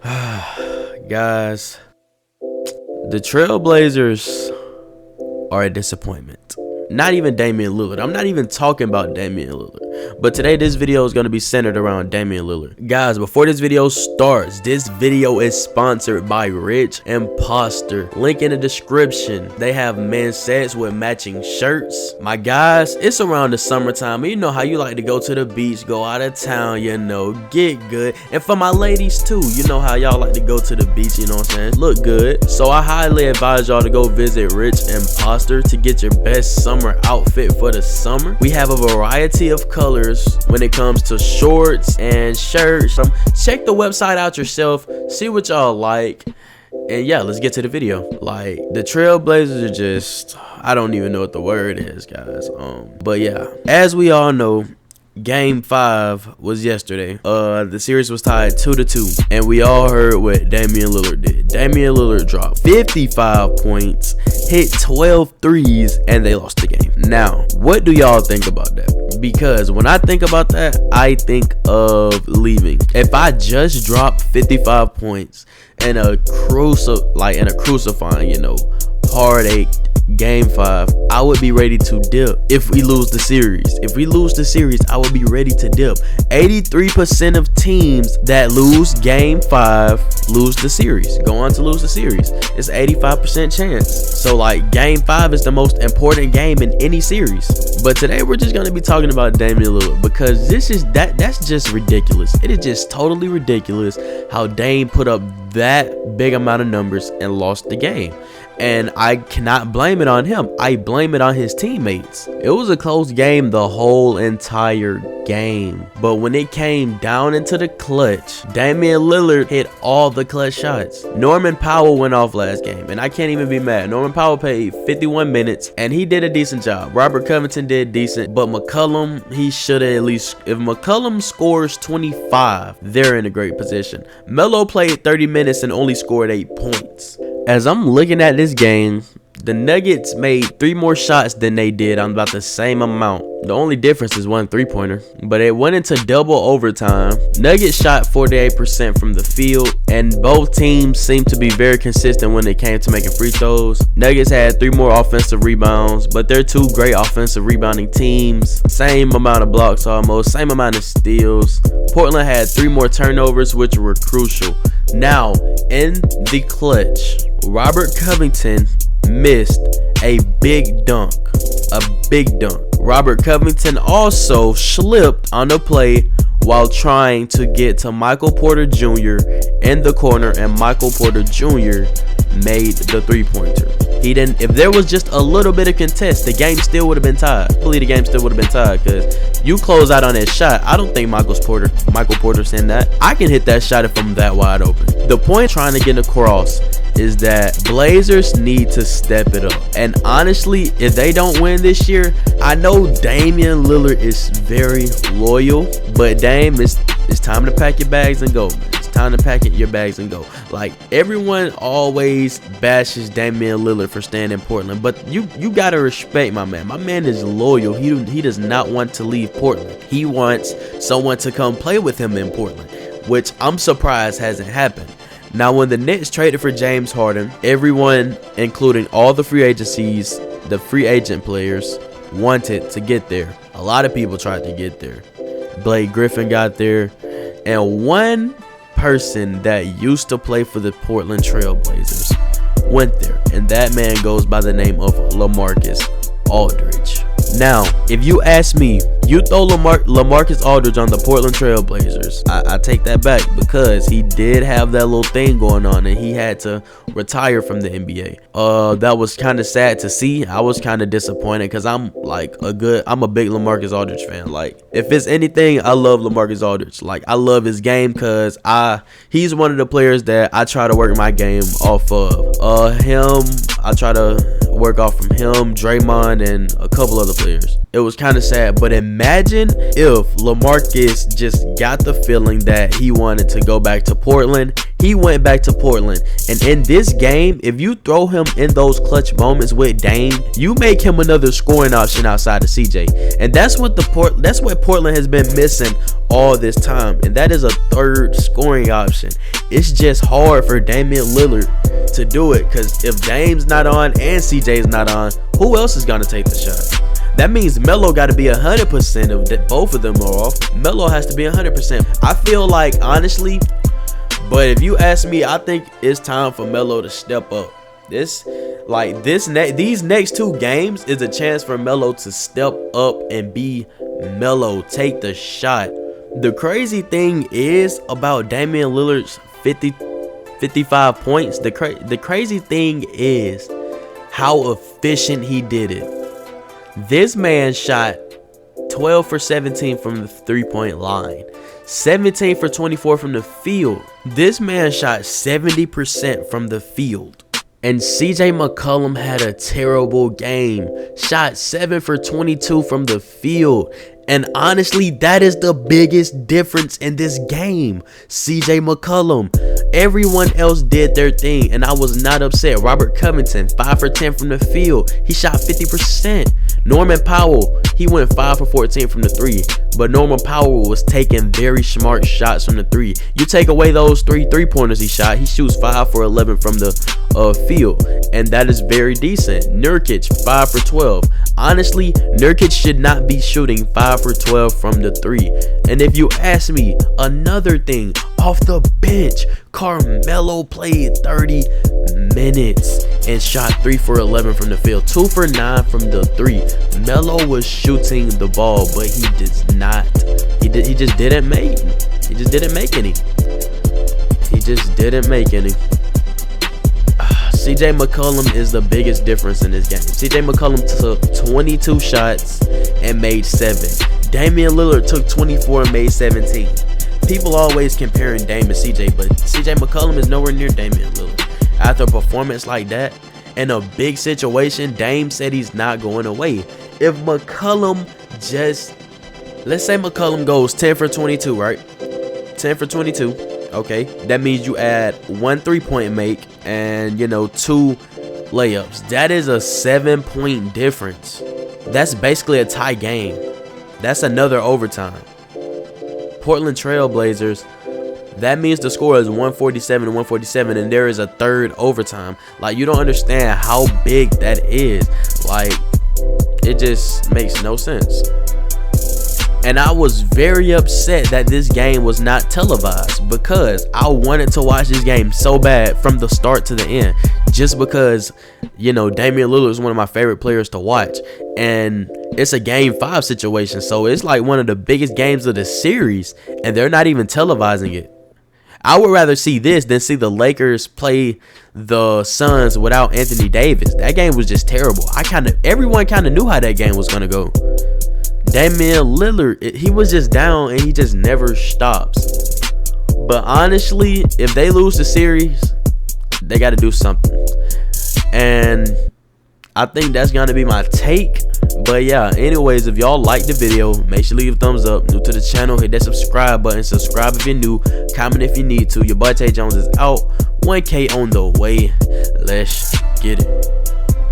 Guys, the Trailblazers are a disappointment. Not even Damian Lillard. I'm not even talking about Damian Lillard. But today this video is going to be centered around Damian Lillard. Guys, before this video starts, this video is sponsored by Rich Imposter. Link in the description. They have men's sets with matching shirts. My guys, it's around the summertime. You know how you like to go to the beach, go out of town, you know, get good. And for my ladies too, you know how y'all like to go to the beach, you know what I'm saying? Look good. So I highly advise y'all to go visit Rich Imposter to get your best summer outfit for the summer. We have a variety of colors when it comes to shorts and shirts. Check the website out yourself, see what y'all like, and yeah, let's get to the video. Like, the Trailblazers are just, I don't even know what the word is, guys. But yeah, as we all know, Game 5 was yesterday. The series was tied 2-2, and we all heard what Damian Lillard did. Damian Lillard dropped 55 points, hit 12 threes, and they lost the game. Now, what do y'all think about that? Because when I think about that, I think of leaving. If I just dropped 55 points in a crucifying, you know, heartache Game 5, I would be ready to dip if we lose the series. If we lose the series, I would be ready to dip. 83% of teams that lose Game 5 lose the series, go on to lose the series. It's an 85% chance. So like, Game 5 is the most important game in any series. But today we're just going to be talking about Damian Lillard, because that's just ridiculous. It is just totally ridiculous how Dame put up that big amount of numbers and lost the game. And I cannot blame it on him. I blame it on his teammates. It was a close game the whole entire game. But when it came down into the clutch, Damian Lillard hit all the clutch shots. Norman Powell went off last game, and I can't even be mad. Norman Powell played 51 minutes, and he did a decent job. Robert Covington did decent, but McCollum, he should have at least, if McCollum scores 25, they're in a great position. Melo played 30 minutes and only scored 8 points. As I'm looking at this game, the Nuggets made 3 more shots than they did on about the same amount. The only difference is 1 3-pointer, but it went into double overtime. Nuggets shot 48% from the field, and both teams seemed to be very consistent when it came to making free throws. Nuggets had 3 more offensive rebounds, but they're 2 great offensive rebounding teams. Same amount of blocks almost, same amount of steals. Portland had 3 more turnovers, which were crucial. Now, in the clutch, Robert Covington missed a big dunk. Robert Covington also slipped on the play while trying to get to Michael Porter Jr. in the corner, and Michael Porter Jr. made the 3-pointer. He didn't. If there was just a little bit of contest, the game still would have been tied. Hopefully the game still would have been tied, because you close out on that shot. I don't think Michael Porter's in that. I can hit that shot if I'm that wide open. The point trying to get across is that Blazers need to step it up. And honestly, if they don't win this year, I know Damian Lillard is very loyal, but Dame, it's time to pack your bags and go, man. It's time to pack your bags and go. Like, everyone always bashes Damian Lillard for staying in Portland, but you gotta respect my man. My man is loyal. He does not want to leave Portland. He wants someone to come play with him in Portland, which I'm surprised hasn't happened. Now, when the Nets traded for James Harden, everyone, including all the free agencies, the free agent players, wanted to get there. A lot of people tried to get there. Blake Griffin got there, and one person that used to play for the Portland Trailblazers went there, and that man goes by the name of LaMarcus Aldridge. Now, if you ask me, you throw LaMarcus Aldridge on the Portland Trailblazers, I take that back, because he did have that little thing going on, and he had to retire from the NBA. That was kind of sad to see. I was kind of disappointed, because I'm a big LaMarcus Aldridge fan. Like, if it's anything, I love LaMarcus Aldridge. Like, I love his game, because he's one of the players that I try to work my game off of. Him, I try to work off from him, Draymond, and a couple other players. It was kind of sad, but imagine if LaMarcus just got the feeling that he wanted to go back to Portland. He went back to Portland, and in this game, if you throw him in those clutch moments with Dame, you make him another scoring option outside of CJ, and that's what Portland has been missing all this time, and that is a third scoring option. It's just hard for Damian Lillard to do it, because if Dame's not on and CJ's not on, who else is gonna take the shot? That means Melo got to be 100% of that. Both of them are off. Melo has to be 100%. I feel like, honestly, but if you ask me, I think it's time for Melo to step up. These next 2 games is a chance for Melo to step up and be Melo, take the shot. The crazy thing is about Damian Lillard's 55 points. The crazy thing is how efficient he did it. This man shot 12 for 17 from the 3-point line, 17 for 24 from the field. This man shot 70% from the field. And CJ McCollum had a terrible game, shot 7 for 22 from the field. And honestly, that is the biggest difference in this game. CJ McCollum. Everyone else did their thing, and I was not upset. Robert Covington, 5 for 10 from the field. He shot 50%. Norman Powell, he went 5 for 14 from the 3. But Norman Powell was taking very smart shots from the 3. You take away those 3 3-pointers he shot, he shoots 5 for 11 from the field. And that is very decent. Nurkic, 5 for 12. Honestly, Nurkic should not be shooting 5 for 12 from the 3. And if you ask me, another thing, off the bench, Carmelo played 30 minutes and shot 3 for 11 from the field, 2 for 9 from the 3. Melo was shooting the ball, but he did not. He just didn't make. He just didn't make any. He just didn't make any. CJ McCollum is the biggest difference in this game. CJ McCollum took 22 shots and made 7. Damian Lillard took 24 and made 17. People always comparing Dame and CJ, but CJ McCollum is nowhere near Damian Lillard. After a performance like that, in a big situation, Dame said he's not going away. If McCollum just, let's say McCollum goes 10 for 22, right? 10 for 22. Okay, that means you add 1 3-point make and, 2 layups. That is a 7-point difference. That's basically a tie game. That's another overtime. Portland Trail Blazers, that means the score is 147 to 147, and there is a 3rd overtime. Like, you don't understand how big that is. Like, it just makes no sense. And I was very upset that this game was not televised, because I wanted to watch this game so bad from the start to the end, just because, Damian Lillard is one of my favorite players to watch, and it's a game 5 situation, so it's like one of the biggest games of the series, and they're not even televising it. I would rather see this than see the Lakers play the Suns without Anthony Davis. That game was just terrible. Everyone kind of knew how that game was gonna go. Damian Lillard, he was just down and he just never stops. But honestly, if they lose the series, they got to do something. And I think that's going to be my take. But yeah, anyways, if y'all like the video, make sure you leave a thumbs up. New to the channel, hit that subscribe button. Subscribe if you're new. Comment if you need to. Your boy Tay Jones is out. 1K on the way. Let's get it.